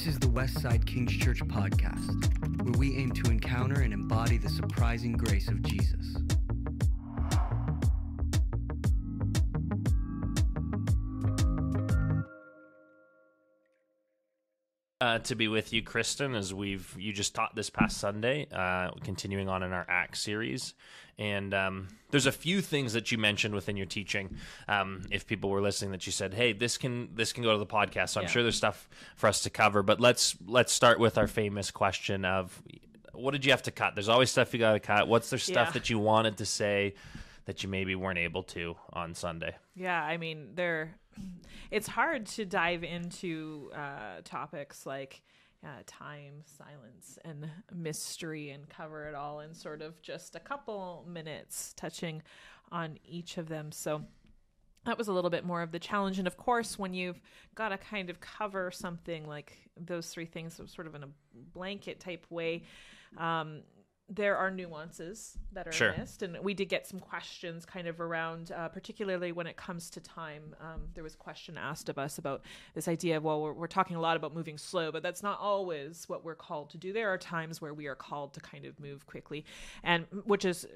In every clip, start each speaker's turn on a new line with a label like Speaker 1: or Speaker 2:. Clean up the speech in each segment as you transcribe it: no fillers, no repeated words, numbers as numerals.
Speaker 1: This is the Westside King's Church podcast, where we aim to encounter and embody the surprising grace of Jesus.
Speaker 2: To be with you, Christin, as you just taught this past Sunday, continuing on in our Acts series. And there's a few things that you mentioned within your teaching. If people were listening, that you said, "Hey, this can go to the podcast." So I'm sure there's stuff for us to cover. But let's start with our famous question of, what did you have to cut? There's always stuff you got to cut. What's the stuff that you wanted to say that you maybe weren't able to on Sunday?
Speaker 3: Yeah, I mean, it's hard to dive into topics like time, silence, and mystery and cover it all in sort of just a couple minutes, touching on each of them. So that was a little bit more of the challenge. And of course, when you've got to kind of cover something like those three things sort of in a blanket type way, there are nuances that are missed. And we did get some questions kind of around, particularly when it comes to time. There was a question asked of us about this idea of, well, we're talking a lot about moving slow, but that's not always what we're called to do. There are times where we are called to kind of move quickly, and which is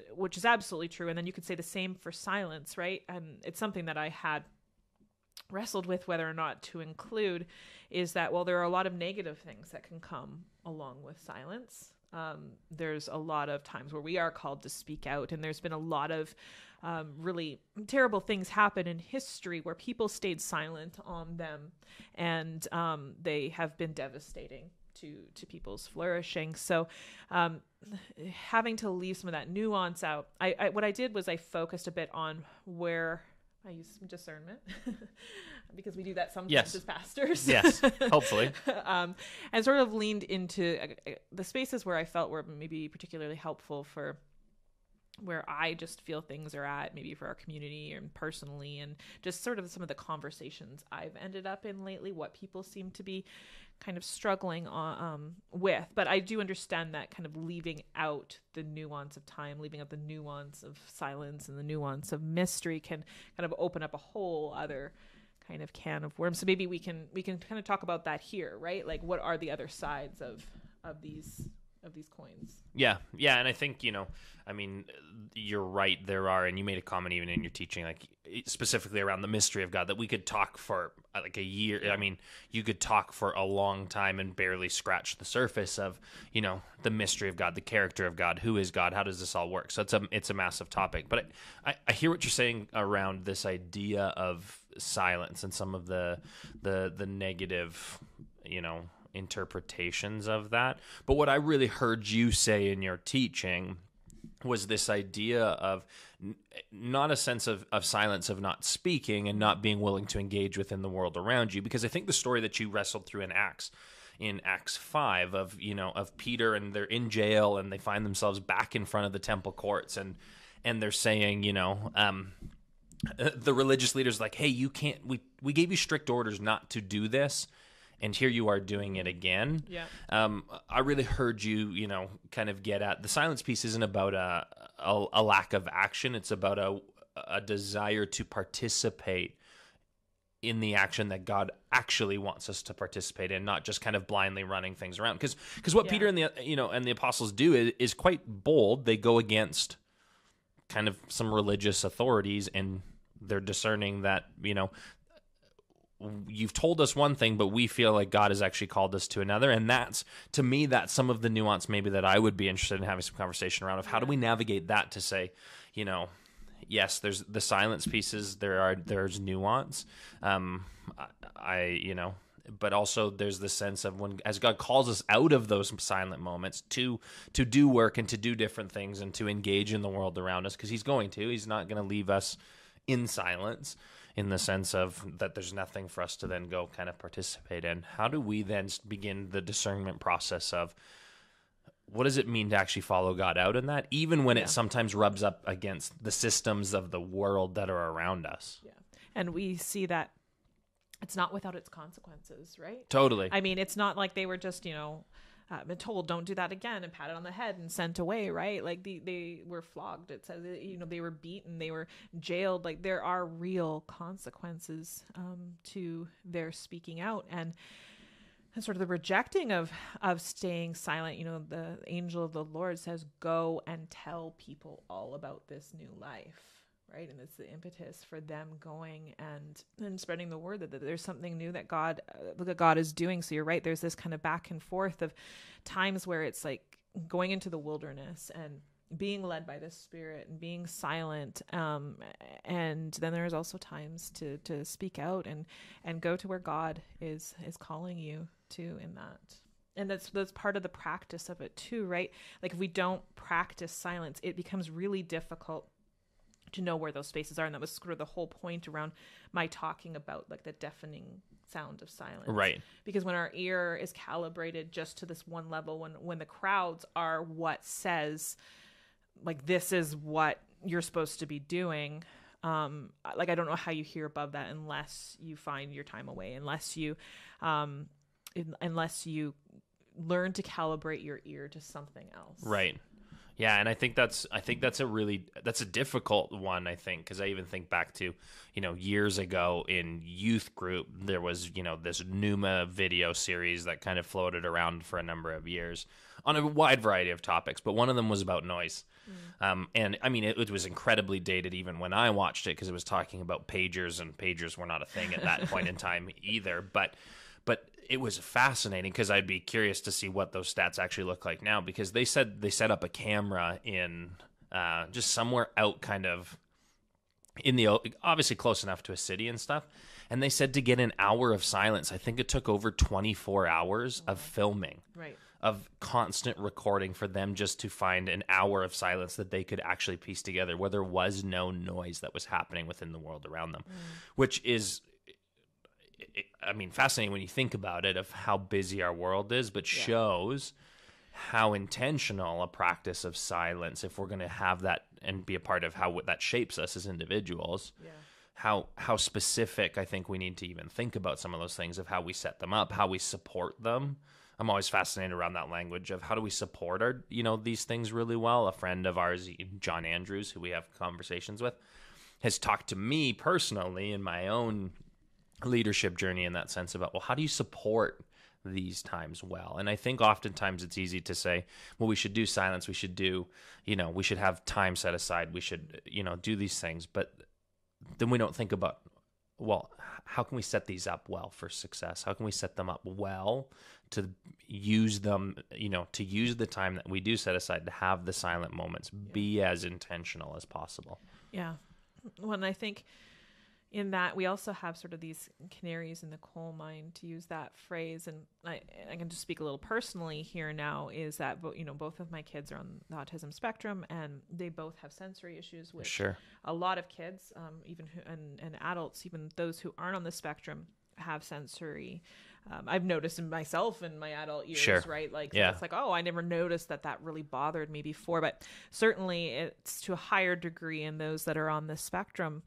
Speaker 3: absolutely true. And then you could say the same for silence, right? And it's something that I had wrestled with whether or not to include, is that, well, there are a lot of negative things that can come along with silence. There's a lot of times where we are called to speak out, and there's been a lot of really terrible things happen in history where people stayed silent on them, and they have been devastating to people's flourishing. So having to leave some of that nuance out, what I did was I focused a bit on where I use some discernment because we do that sometimes as pastors.
Speaker 2: Yes, hopefully.
Speaker 3: And sort of leaned into the spaces where I felt were maybe particularly helpful for where I just feel things are at, maybe for our community and personally, and just sort of some of the conversations I've ended up in lately, what people seem to be kind of struggling with. But I do understand that kind of leaving out the nuance of time, leaving out the nuance of silence and the nuance of mystery can kind of open up a whole other kind of can of worms. So maybe we can kind of talk about that here, right? Like, what are the other sides of these coins?
Speaker 2: Yeah. And I think, I mean, you're right. There are, and you made a comment even in your teaching, like specifically around the mystery of God, that we could talk for like a year. I mean, you could talk for a long time and barely scratch the surface of, the mystery of God, the character of God, who is God, how does this all work? So it's a massive topic. But I hear what you're saying around this idea of silence and some of the negative, interpretations of that. But what I really heard you say in your teaching was this idea of not a sense of silence, of not speaking and not being willing to engage within the world around you. Because I think the story that you wrestled through in Acts 5 of Peter, and they're in jail and they find themselves back in front of the temple courts, and they're saying, the religious leaders like, hey, you can't, we gave you strict orders not to do this, and here you are doing it again.
Speaker 3: Yeah.
Speaker 2: I really heard you, kind of get at the silence piece isn't about a lack of action. It's about a desire to participate in the action that God actually wants us to participate in, not just kind of blindly running things around. Because what Peter and the apostles do is quite bold. They go against kind of some religious authorities, and they're discerning that, you've told us one thing, but we feel like God has actually called us to another. And that's, to me, that's some of the nuance maybe that I would be interested in having some conversation around, of how do we navigate that to say, yes, there's the silence pieces, there's nuance. But also there's the sense of when, as God calls us out of those silent moments to do work and to do different things and to engage in the world around us, because he's not going to leave us in silence, in the sense of that there's nothing for us to then go kind of participate in. How do we then begin the discernment process of what does it mean to actually follow God out in that, even when it sometimes rubs up against the systems of the world that are around us?
Speaker 3: Yeah. And we see that it's not without its consequences, right?
Speaker 2: Totally.
Speaker 3: I mean, it's not like they were just, been told don't do that again and patted on the head and sent away, right? Like they were flogged. It says, they were beaten, they were jailed. Like, there are real consequences to their speaking out. And and sort of the rejecting of staying silent. You know, the angel of the Lord says, "Go and tell people all about this new life." Right. And it's the impetus for them going and spreading the word that there's something new that God is doing. So you're right. There's this kind of back and forth of times where it's like going into the wilderness and being led by the Spirit and being silent. And then there's also times to speak out and go to where God is calling you to in that. And that's part of the practice of it too, right? Like if we don't practice silence, it becomes really difficult to know where those spaces are. And that was sort of the whole point around my talking about like the deafening sound of silence.
Speaker 2: Right.
Speaker 3: Because when our ear is calibrated just to this one level, when the crowds are what says, like, this is what you're supposed to be doing. Like, I don't know how you hear above that unless you find your time away, unless you learn to calibrate your ear to something else.
Speaker 2: Right. Yeah, and I think that's a difficult one, I think, because I even think back to, years ago in youth group, there was, this Numa video series that kind of floated around for a number of years on a wide variety of topics, but one of them was about noise. And I mean, it was incredibly dated even when I watched it, because it was talking about pagers, and pagers were not a thing at that point in time either. But it was fascinating, because I'd be curious to see what those stats actually look like now, because they said they set up a camera in just somewhere out kind of in the, obviously close enough to a city and stuff. And they said to get an hour of silence, I think it took over 24 hours of filming.
Speaker 3: Right.
Speaker 2: Of constant recording for them just to find an hour of silence that they could actually piece together where there was no noise that was happening within the world around them, which is, I mean, fascinating when you think about it, of how busy our world is, but shows how intentional a practice of silence, if we're going to have that and be a part of how that shapes us as individuals, how specific I think we need to even think about some of those things, of how we set them up, how we support them. I'm always fascinated around that language of how do we support our, these things really well. A friend of ours, John Andrews, who we have conversations with, has talked to me personally in my own leadership journey in that sense about, well, how do you support these times well? And I think oftentimes it's easy to say, well, we should do silence. We should do, we should have time set aside. We should, do these things. But then we don't think about, well, how can we set these up well for success? How can we set them up well to use them, to use the time that we do set aside to have the silent moments, be as intentional as possible?
Speaker 3: Yeah. Well, and I think in that we also have sort of these canaries in the coal mine, to use that phrase. And I can just speak a little personally here now, is that, both of my kids are on the autism spectrum, and they both have sensory issues, which a lot of kids, and adults, even those who aren't on the spectrum, have sensory. I've noticed in myself in my adult years, right? Like, it's like, oh, I never noticed that really bothered me before, but certainly it's to a higher degree in those that are on the spectrum.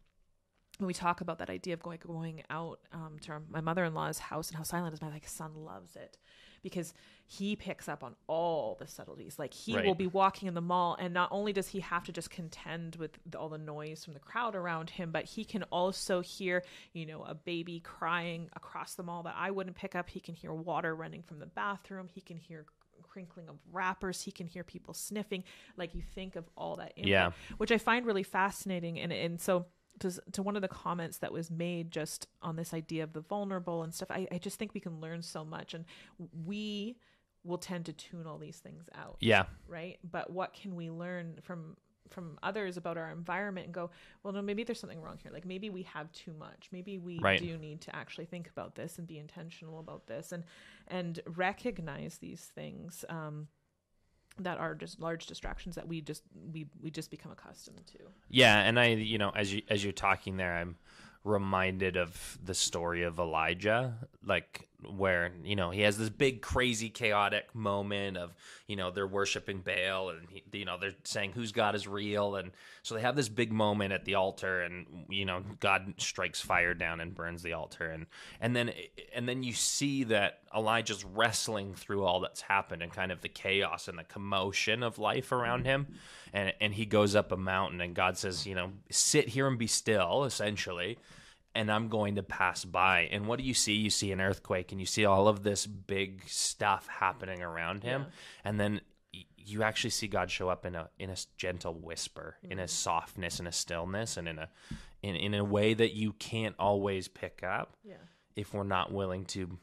Speaker 3: When we talk about that idea of going out to my mother-in-law's house and how silent is, my son loves it, because he picks up on all the subtleties. Like, he will be walking in the mall, and not only does he have to just contend with all the noise from the crowd around him, but he can also hear, a baby crying across the mall that I wouldn't pick up. He can hear water running from the bathroom. He can hear crinkling of wrappers. He can hear people sniffing. Like, you think of all that input, which I find really fascinating. And so to one of the comments that was made just on this idea of the vulnerable and stuff, I just think we can learn so much, and we will tend to tune all these things out. Yeah. Right. But what can we learn from others about our environment and go, well, no, maybe there's something wrong here. Like, maybe we have too much. Maybe we do need to actually think about this and be intentional about this, and recognize these things, that are just large distractions that we just become accustomed to.
Speaker 2: Yeah. And I, as you're talking there, I'm reminded of the story of Elijah, like, where, he has this big, crazy, chaotic moment of, they're worshiping Baal, and they're saying whose God is real. And so they have this big moment at the altar, and, God strikes fire down and burns the altar. And then you see that Elijah's wrestling through all that's happened and kind of the chaos and the commotion of life around him. And he goes up a mountain, and God says, sit here and be still, essentially. and I'm going to pass by. And what do you see? You see an earthquake, and you see all of this big stuff happening around him. And then you actually see God show up in a gentle whisper, in a softness, in a stillness, and in a way that you can't always pick up if we're not willing to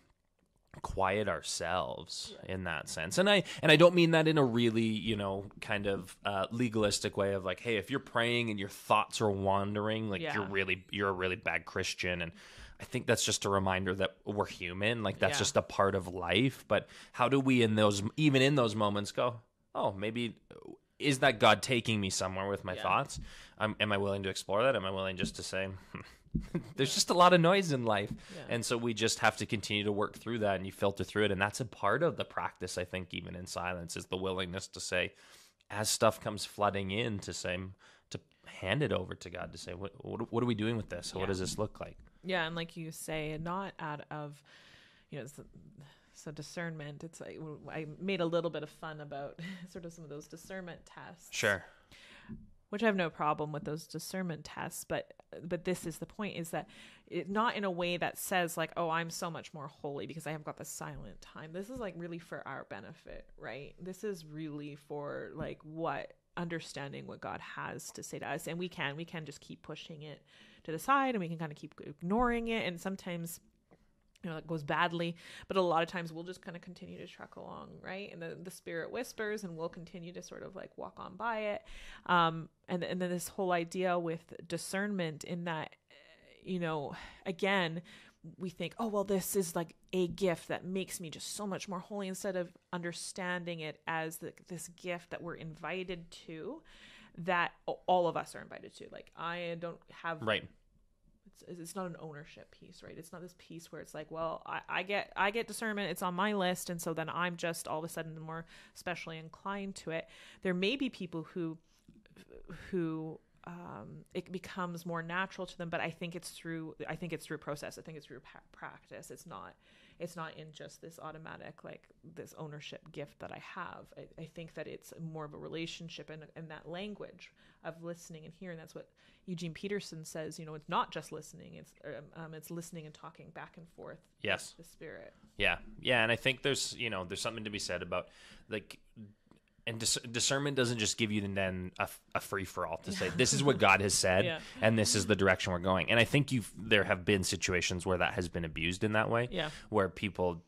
Speaker 2: quiet ourselves in that sense. And I don't mean that in a really, kind of legalistic way of like, hey, if you're praying and your thoughts are wandering, like you're a really bad Christian. And I think that's just a reminder that we're human. Like that's just a part of life. But how do we even in those moments go, oh, maybe is that God taking me somewhere with my thoughts? Am I willing to explore that? Am I willing just to say, there's just a lot of noise in life. And so we just have to continue to work through that, and you filter through it. And that's a part of the practice, I think, even in silence, is the willingness to say, as stuff comes flooding in, to hand it over to God, to say, what are we doing with this? What does this look like? Yeah.
Speaker 3: And like you say, not out of, so discernment, it's like, I made a little bit of fun about sort of some of those discernment tests.
Speaker 2: Sure.
Speaker 3: Which I have no problem with those discernment tests, but this is the point, is that not in a way that says like, oh, I'm so much more holy because I have got the silent time. This is like really for our benefit, right? This is really for like understanding what God has to say to us. And we can just keep pushing it to the side, and we can kind of keep ignoring it. And sometimes it goes badly, but a lot of times we'll just kind of continue to truck along, right? And the Spirit whispers, and we'll continue to sort of like walk on by it. And then this whole idea with discernment, in that, again, we think, oh, well, this is like a gift that makes me just so much more holy, instead of understanding it as this gift that we're invited to, that all of us are invited to. Like, I don't have...
Speaker 2: Right.
Speaker 3: It's not an ownership piece, right? It's not this piece where it's like, well, I get discernment, it's on my list, and so then I'm just all of a sudden more specially inclined to it. There may be people who it becomes more natural to them, but I think it's through process. I think it's through practice. It's not in just this automatic, like this ownership gift that I have. I think that it's more of a relationship and that language of listening and hearing. That's what Eugene Peterson says, it's not just listening. It's listening and talking back and forth.
Speaker 2: Yes.
Speaker 3: With the Spirit.
Speaker 2: Yeah. Yeah. And I think there's something to be said about like, and discernment doesn't just give you then a free-for-all to say, this is what God has said, and this is the direction we're going. And I think there have been situations where that has been abused in that way, where people,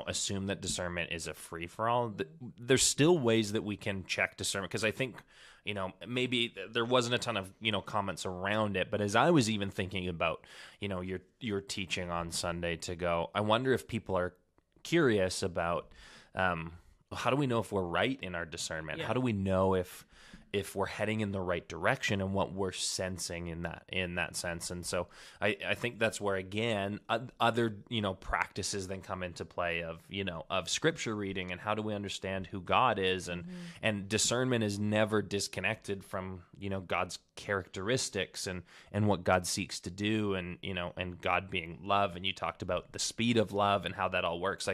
Speaker 2: assume that discernment is a free-for-all. There's still ways that we can check discernment, because I think, maybe there wasn't a ton of, comments around it, but as I was even thinking about, your teaching on Sunday, to go, I wonder if people are curious about, how do we know if we're right in our discernment? How do we know if we're heading in the right direction and what we're sensing in that sense? And so I think that's where, again, other, practices then come into play of scripture reading, and how do we understand who God is, and discernment is never disconnected from, God's characteristics and what God seeks to do, and God being love. And you talked about the speed of love and how that all works.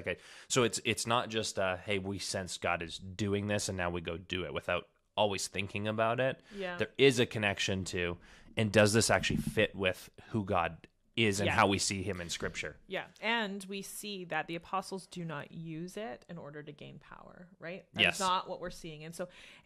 Speaker 2: So it's not just hey, we sense God is doing this and now we go do it without always thinking about it. There is a connection to, and does this actually fit with who God is and how we see him in scripture?
Speaker 3: And we see that the apostles do not use it in order to gain power, right? That's not what we're seeing.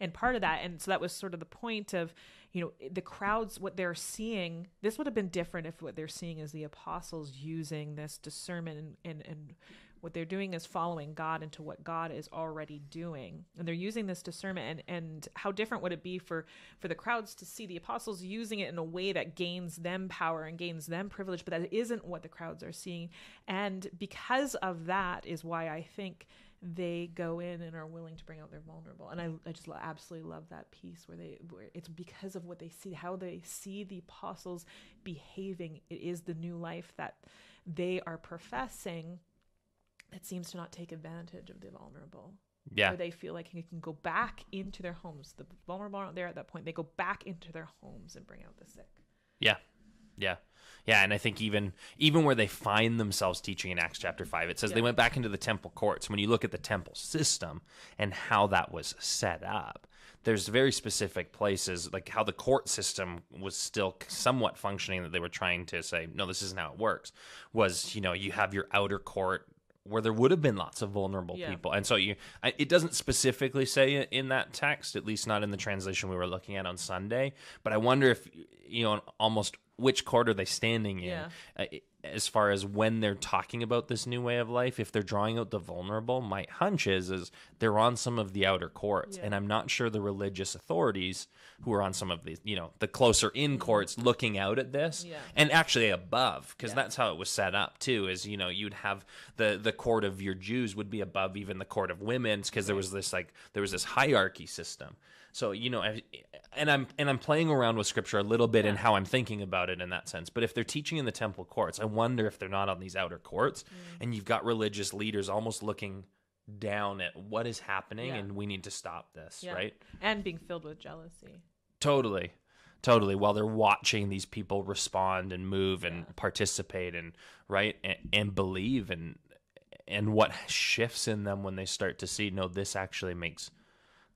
Speaker 3: And part of that, and so that was sort of the point of, the crowds, what they're seeing, this would have been different if what they're seeing is the apostles using this discernment, and what they're doing is following God into what God is already doing. And they're using this discernment, and how different would it be for the crowds to see the apostles using it in a way that gains them power and gains them privilege, but that isn't what the crowds are seeing. And because of that is why I think they go in and are willing to bring out their vulnerable. And I just absolutely love that piece where it's because of what they see, how they see the apostles behaving. It is the new life that they are professing that seems to not take advantage of the vulnerable. Where they feel like they can go back into their homes. The vulnerable aren't there at that point. They go back into their homes and bring out the sick.
Speaker 2: Yeah. Yeah, and I think even where they find themselves teaching in Acts chapter 5, it says they went back into the temple courts. When you look at the temple system and how that was set up, there's very specific places, like how the court system was still somewhat functioning, that they were trying to say, no, this isn't how it works, was, you have your outer court where there would have been lots of vulnerable people. And so it doesn't specifically say in that text, at least not in the translation we were looking at on Sunday, but I wonder if, almost which court are they standing in as far as when they're talking about this new way of life. If they're drawing out the vulnerable, my hunch is they're on some of the outer courts, and I'm not sure the religious authorities who are on some of these, the closer in courts looking out at this, and actually above, because that's how it was set up too, is, you'd have the court of your Jews would be above even the court of women's, because there was this hierarchy system. So, and I'm playing around with scripture a little bit in how I'm thinking about it in that sense. But if they're teaching in the temple courts, I wonder if they're not on these outer courts, and you've got religious leaders almost looking down at what is happening, and we need to stop this, right?
Speaker 3: And being filled with jealousy.
Speaker 2: Totally. While they're watching these people respond and move and participate and and believe, and what shifts in them when they start to see, no, this actually makes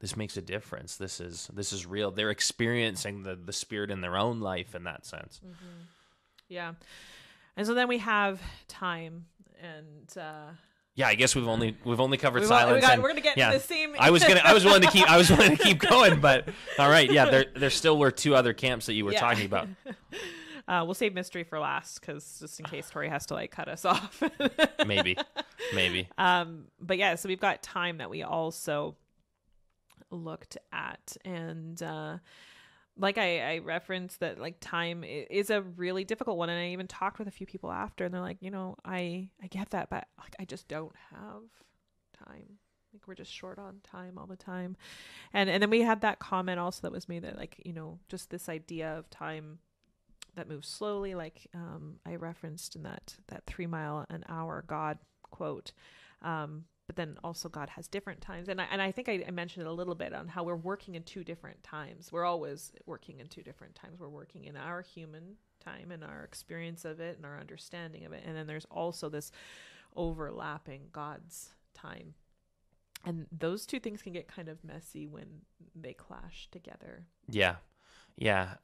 Speaker 2: a difference. This is real. They're experiencing the Spirit in their own life in that sense.
Speaker 3: Mm-hmm. Yeah. And so then we have time, and
Speaker 2: I guess we've only covered silence.
Speaker 3: We're gonna get into the theme.
Speaker 2: I was willing to keep going, but all right. Yeah, there still were two other camps that you were talking about.
Speaker 3: We'll save mystery for last, because just in case Tori has to cut us off.
Speaker 2: Maybe.
Speaker 3: But yeah, so we've got time that we also looked at, and I referenced that time is a really difficult one, and I even talked with a few people after, and they're like, I get that, but I just don't have time. We're just short on time all the time. And then we had that comment also that was made that just this idea of time that moves slowly, I referenced in that 3 mile an hour God quote. But then also God has different times. And I think I mentioned it a little bit on how we're working in 2 different times. We're always working in 2 different times. We're working in our human time and our experience of it and our understanding of it. And then there's also this overlapping God's time. And those 2 things can get kind of messy when they clash together.
Speaker 2: Yeah.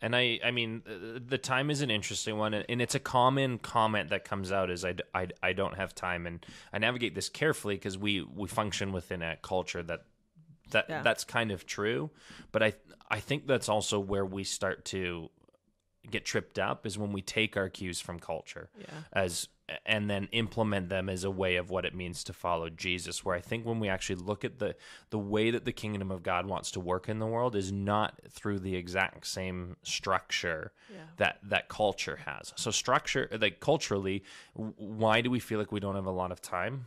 Speaker 2: And I mean, the time is an interesting one, and it's a common comment that comes out is I don't have time. And I navigate this carefully because we function within a culture that's kind of true. But I think that's also where we start to get tripped up, is when we take our cues from culture and then implement them as a way of what it means to follow Jesus, where I think when we actually look at the way that the kingdom of God wants to work in the world is not through the exact same structure that culture has. So structure, culturally, why do we feel like we don't have a lot of time?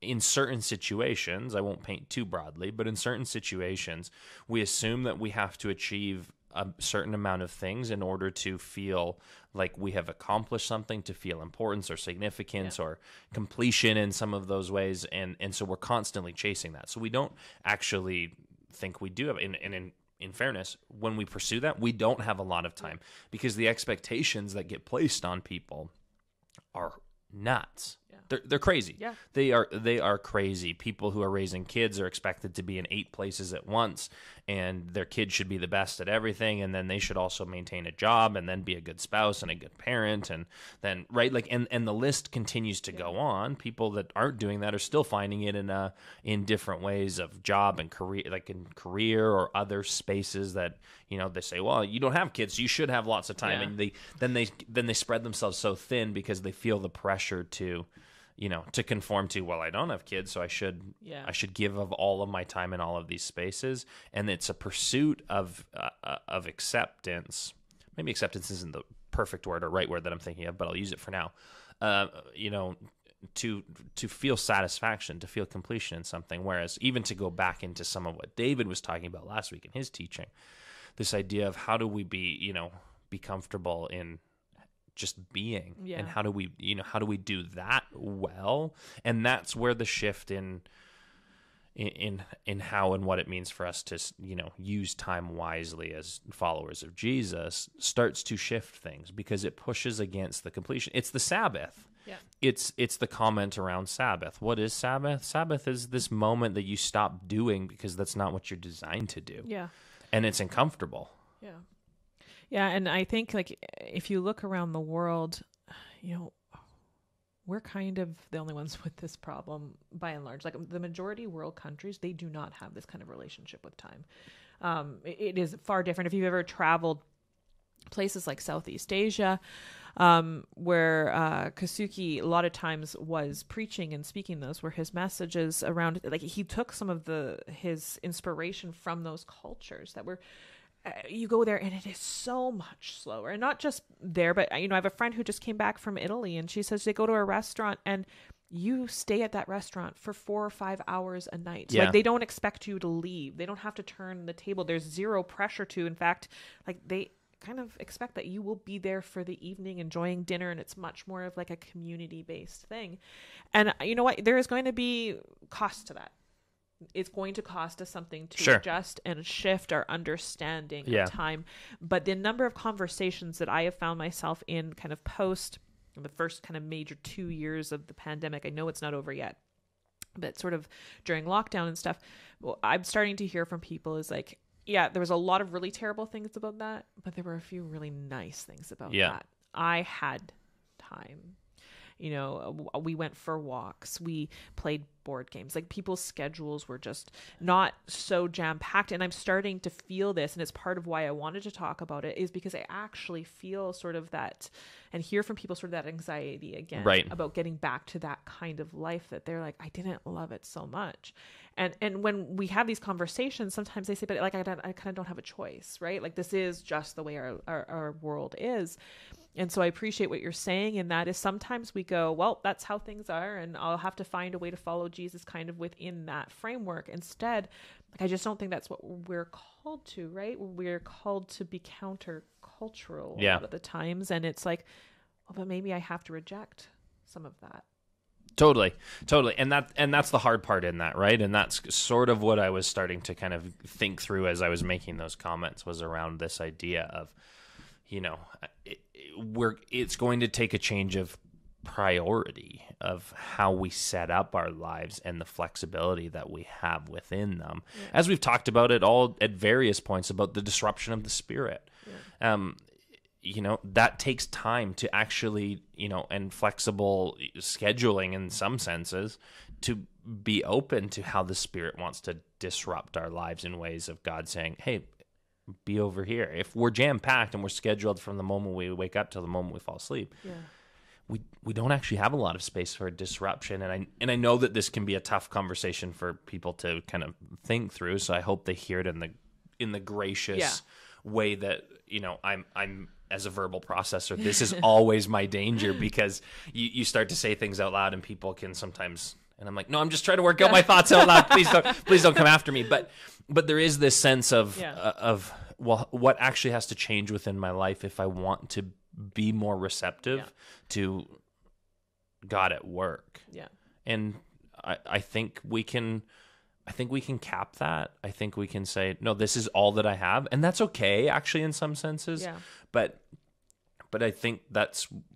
Speaker 2: In certain situations, I won't paint too broadly, but in certain situations, we assume that we have to achieve a certain amount of things in order to feel like we have accomplished something, to feel importance or significance or completion in some of those ways. And so we're constantly chasing that. So we don't actually think we do have, and in fairness, when we pursue that, we don't have a lot of time, because the expectations that get placed on people are nuts. They're crazy. Yeah. They are crazy. People who are raising kids are expected to be in 8 places at once, and their kid should be the best at everything, and then they should also maintain a job, and then be a good spouse and a good parent, and then and the list continues to go on. People that aren't doing that are still finding it in different ways of job and career, like in career or other spaces that they say, well, you don't have kids, so you should have lots of time, and they spread themselves so thin because they feel the pressure to conform to, well, I don't have kids, so I should give of all of my time in all of these spaces. And it's a pursuit of acceptance. Maybe acceptance isn't the perfect word or right word that I'm thinking of, but I'll use it for now. To feel satisfaction, to feel completion in something. Whereas even to go back into some of what David was talking about last week in his teaching, this idea of how do we be comfortable in just being, and how do we do that well? And that's where the shift in in how and what it means for us to, use time wisely as followers of Jesus starts to shift things, because it pushes against the completion. It's the Sabbath.
Speaker 3: Yeah.
Speaker 2: It's the comment around Sabbath. What is Sabbath? Sabbath is this moment that you stop doing because that's not what you're designed to do.
Speaker 3: Yeah.
Speaker 2: And it's uncomfortable.
Speaker 3: Yeah. Yeah. And I think, like, if you look around the world, we're kind of the only ones with this problem by and large. Like, the majority world countries, they do not have this kind of relationship with time. It is far different. If you've ever traveled places like Southeast Asia, where Kasuki a lot of times was preaching and speaking, those were his messages around, like, he took some of his inspiration from those cultures that were, you go there and it is so much slower. And not just there, but I have a friend who just came back from Italy, and she says they go to a restaurant and you stay at that restaurant for 4 or 5 hours a night.
Speaker 2: Yeah.
Speaker 3: Like, they don't expect you to leave. They don't have to turn the table. There's zero pressure to. In fact, like, they kind of expect that you will be there for the evening enjoying dinner, and it's much more of like a community-based thing. And you know what? There is going to be cost to that. It's going to cost us something to
Speaker 2: Sure.
Speaker 3: adjust and shift our understanding
Speaker 2: Yeah.
Speaker 3: of time. But the number of conversations that I have found myself in kind of post the first kind of major 2 years of the pandemic, I know it's not over yet, but sort of during lockdown and stuff, well, I'm starting to hear from people is like, yeah, there was a lot of really terrible things about that, but there were a few really nice things about that. I had time. We went for walks. We played board games. Like, people's schedules were just not so jam-packed. And I'm starting to feel this, and it's part of why I wanted to talk about it, is because I actually feel sort of that, and hear from people sort of that anxiety again,
Speaker 2: Right.
Speaker 3: about getting back to that kind of life that they're like, I didn't love it so much. And when we have these conversations, sometimes they say, but like, I kind of don't have a choice, right? Like, this is just the way our world is. And so I appreciate what you're saying. And that is, sometimes we go, well, that's how things are, and I'll have to find a way to follow Jesus kind of within that framework. Instead, like, I just don't think that's what we're called to, right? We're called to be countercultural a lot of the times. And it's like, well, but maybe I have to reject some of that.
Speaker 2: Totally. And that's the hard part in that, right? And that's sort of what I was starting to kind of think through as I was making those comments, was around this idea of, it's going to take a change of priority of how we set up our lives and the flexibility that we have within them. Yeah. As we've talked about it all at various points about the disruption of the spirit. Yeah. That takes time to actually, and flexible scheduling in some senses, to be open to how the Spirit wants to disrupt our lives in ways of God saying, hey, be over here. If we're jam-packed and we're scheduled from the moment we wake up till the moment we fall asleep, we don't actually have a lot of space for a disruption. And I know that this can be a tough conversation for people to kind of think through, so I hope they hear it in the gracious way that, I'm as a verbal processor, this is always my danger, because you start to say things out loud and people can sometimes, and I'm like, no, I'm just trying to work out my thoughts out loud. Please don't come after me. But there is this sense of well, what actually has to change within my life if I want to be more receptive to God at work. Yeah. And I think we can cap that. I think we can say, no, this is all that I have. And that's okay, actually, in some senses. Yeah. But I think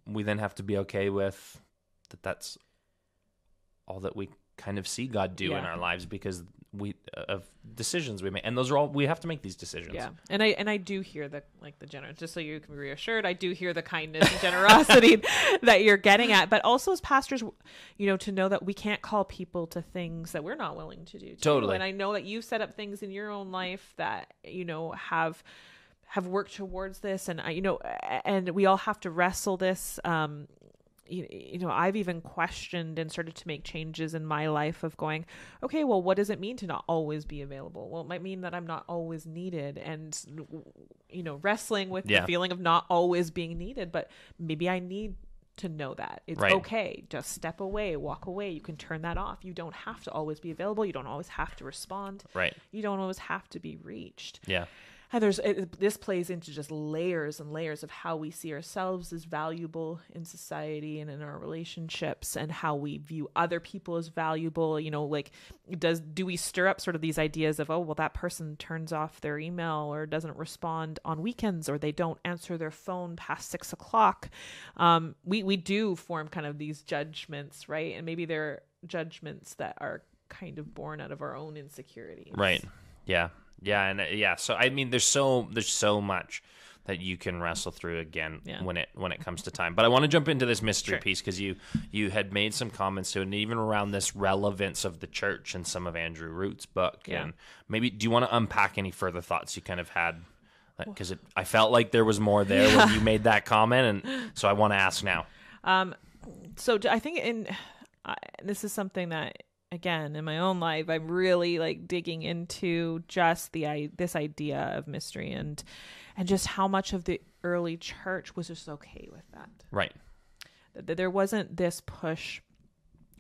Speaker 2: we then have to be okay with that's all that we kind of see God do in our lives, because of decisions we make, and those are all, we have to make these decisions. Yeah. And I do hear the generous, just so you can be reassured, I do hear the kindness and generosity that you're getting at, but also as pastors, to know that we can't call people to things that we're not willing to do too. Totally. And I know that you've set up things in your own life that, have worked towards this, and and we all have to wrestle this. I've even questioned and started to make changes in my life of going, okay, well, what does it mean to not always be available? Well, it might mean that I'm not always needed, and, wrestling with the feeling of not always being needed, but maybe I need to know that it's okay. Just step away, walk away. You can turn that off. You don't have to always be available. You don't always have to respond. Right. You don't always have to be reached. Yeah.
Speaker 3: And this plays into just layers and layers of how we see ourselves as valuable in society and in our relationships, and how we view other people as valuable. You know, like, do we stir up sort of these ideas of, oh, well, that person turns off their email or doesn't respond on weekends, or they don't answer their phone past 6 o'clock. We do form kind of these judgments, right? And maybe they're judgments that are kind of born out of our own insecurities.
Speaker 2: Right. Yeah. Yeah, and so I mean, there's so much that you can wrestle through again when it comes to time. But I want to jump into this mystery piece, because you had made some comments to it, and even around this relevance of the church in some of Andrew Root's book. Yeah. And maybe, do you want to unpack any further thoughts you kind of had? Because I felt like there was more there when you made that comment, and so I want to ask now.
Speaker 3: So I think this is something that, again, in my own life, I'm really like digging into just this idea of mystery, and just how much of the early church was just okay with that.
Speaker 2: Right.
Speaker 3: That there wasn't this push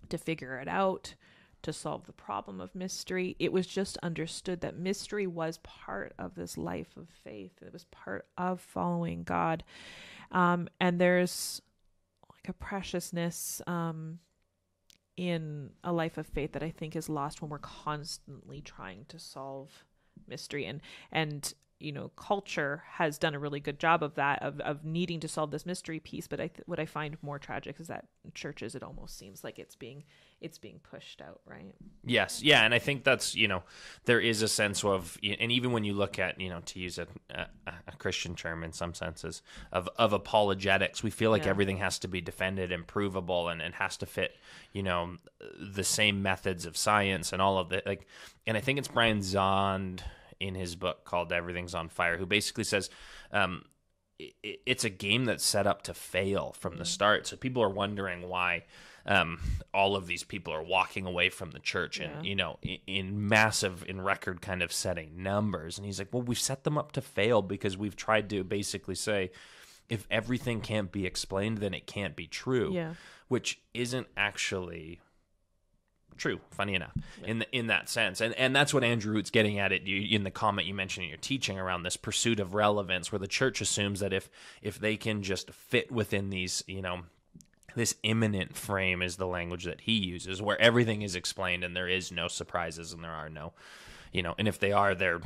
Speaker 3: to figure it out, to solve the problem of mystery. It was just understood that mystery was part of this life of faith. It was part of following God. And there's like a preciousness in a life of faith that I think is lost when we're constantly trying to solve mystery. And you know, culture has done a really good job of that, of needing to solve this mystery piece. But what I find more tragic is that in churches, it almost seems like it's being pushed out, right?
Speaker 2: Yes. Yeah. And I think that's, you know, there is a sense of, and even when you look at, you know, to use a Christian term in some senses of apologetics, we feel like everything has to be defended and provable, and has to fit, you know, the same methods of science and all of that. Like, and I think it's Brian Zond in his book called Everything's on Fire, who basically says it's a game that's set up to fail from the start. So people are wondering why all of these people are walking away from the church, and you know, in massive, in record kind of setting numbers. And he's like, well, we've set them up to fail because we've tried to basically say, if everything can't be explained, then it can't be true, which isn't actually true, funny enough, in that sense. And that's what Andrew Root's getting at it in the comment you mentioned in your teaching around this pursuit of relevance, where the church assumes that if they can just fit within these, you know, this imminent frame is the language that he uses, where everything is explained and there is no surprises and there are no, you know, and if they are, they're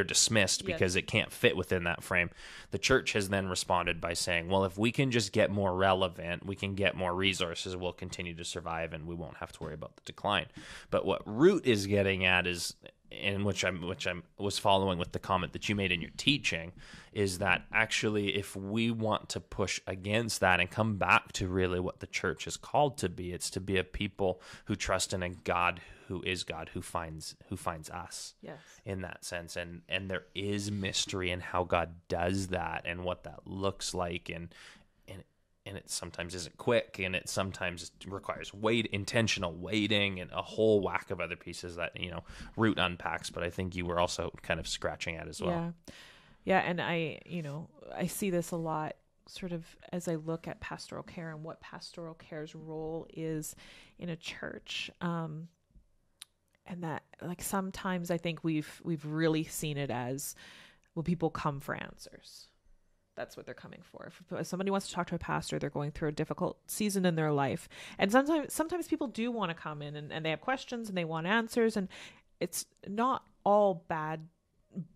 Speaker 2: dismissed because it can't fit within that frame. The church has then responded by saying, well, if we can just get more relevant, we can get more resources, we'll continue to survive and we won't have to worry about the decline. But what Root is getting at is, and which I was following with the comment that you made in your teaching, is that actually if we want to push against that and come back to really what the church is called to be, it's to be a people who trust in a God who is God, who finds us in that sense. And there is mystery in how God does that and what that looks like. And it sometimes isn't quick, and it sometimes requires intentional waiting, and a whole whack of other pieces that, you know, Root unpacks. But I think you were also kind of scratching at as well.
Speaker 3: Yeah. And I see this a lot sort of as I look at pastoral care and what pastoral care's role is in a church. And that, like, sometimes I think we've really seen it as, well, people come for answers. That's what they're coming for. If somebody wants to talk to a pastor, they're going through a difficult season in their life. And sometimes people do want to come in and they have questions and they want answers, and it's not all bad,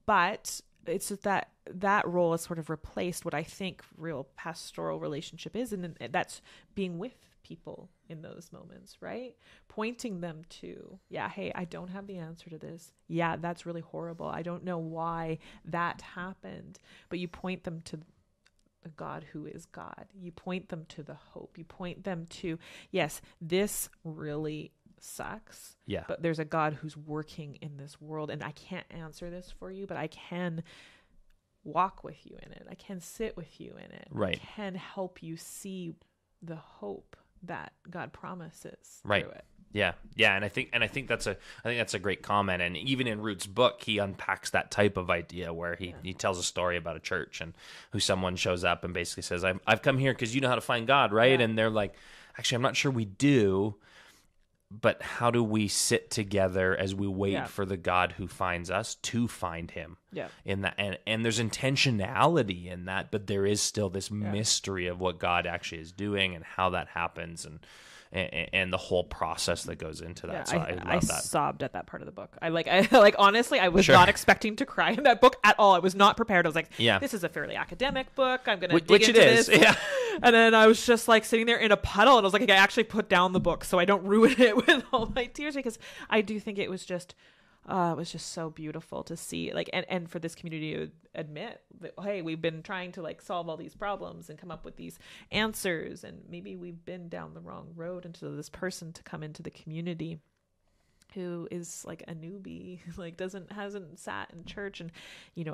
Speaker 3: but it's just that role is sort of replaced what I think real pastoral relationship is. And that's being with people in those moments, right? Pointing them to, hey, I don't have the answer to this. Yeah, that's really horrible. I don't know why that happened. But you point them to the God who is God. You point them to the hope. You point them to, yes, this really sucks. Yeah. But there's a God who's working in this world, and I can't answer this for you, but I can walk with you in it. I can sit with you in it. Right. I can help you see the hope that God promises through it.
Speaker 2: Yeah. And I think that's a great comment. And even in Root's book, he unpacks that type of idea where he tells a story about a church and who someone shows up and basically says, I've come here because you know how to find God, right? Yeah. And they're like, actually, I'm not sure we do. but how do we sit together as we wait
Speaker 3: Yeah.
Speaker 2: for the God who finds us to find him?
Speaker 3: Yeah.
Speaker 2: In that, and there's intentionality in that, but there is still this mystery of what God actually is doing and how that happens, and the whole process that goes into that. So I love that.
Speaker 3: Sobbed at that part of the book. I honestly, I was not expecting to cry in that book at all. I was not prepared. I was like, this is a fairly academic book. I'm going to dig into this.
Speaker 2: Yeah.
Speaker 3: And then I was just like sitting there in a puddle, and I was like, I actually put down the book so I don't ruin it with all my tears, because I do think it was just so beautiful to see, like, and for this community to admit that, hey, we've been trying to like solve all these problems and come up with these answers, and maybe we've been down the wrong road, and so this person to come into the community who is like a newbie, like hasn't sat in church and,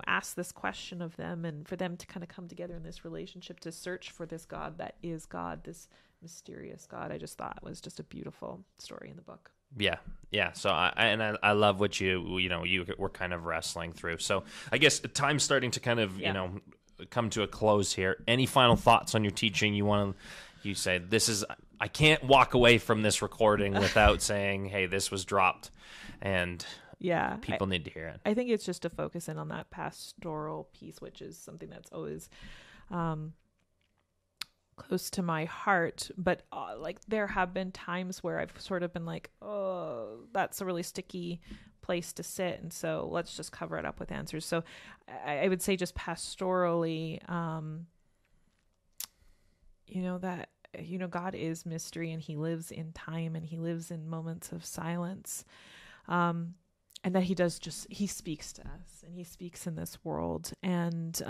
Speaker 3: ask this question of them, and for them to kind of come together in this relationship to search for this God that is God, this mysterious God. I just thought was just a beautiful story in the book.
Speaker 2: Yeah. So I love what you were kind of wrestling through. So I guess time's starting to kind of come to a close here. Any final thoughts on your teaching? You say I can't walk away from this recording without saying, hey, this was dropped, and people need to hear it.
Speaker 3: I think it's just to focus in on that pastoral piece, which is something that's always close to my heart, but like there have been times where I've sort of been like, oh, that's a really sticky place to sit, and so let's just cover it up with answers. So I would say just pastorally, God is mystery, and he lives in time, and he lives in moments of silence, and that he speaks to us, and he speaks in this world, and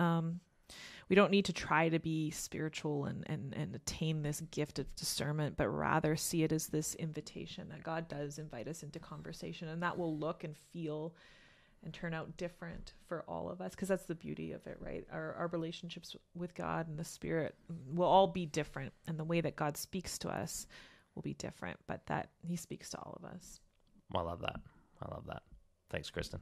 Speaker 3: we don't need to try to be spiritual and attain this gift of discernment, but rather see it as this invitation that God does invite us into conversation, and that will look and feel and turn out different for all of us, because that's the beauty of it, right? Our relationships with God and the Spirit will all be different, and the way that God speaks to us will be different, but that he speaks to all of us.
Speaker 2: I love that. Thanks, Christin.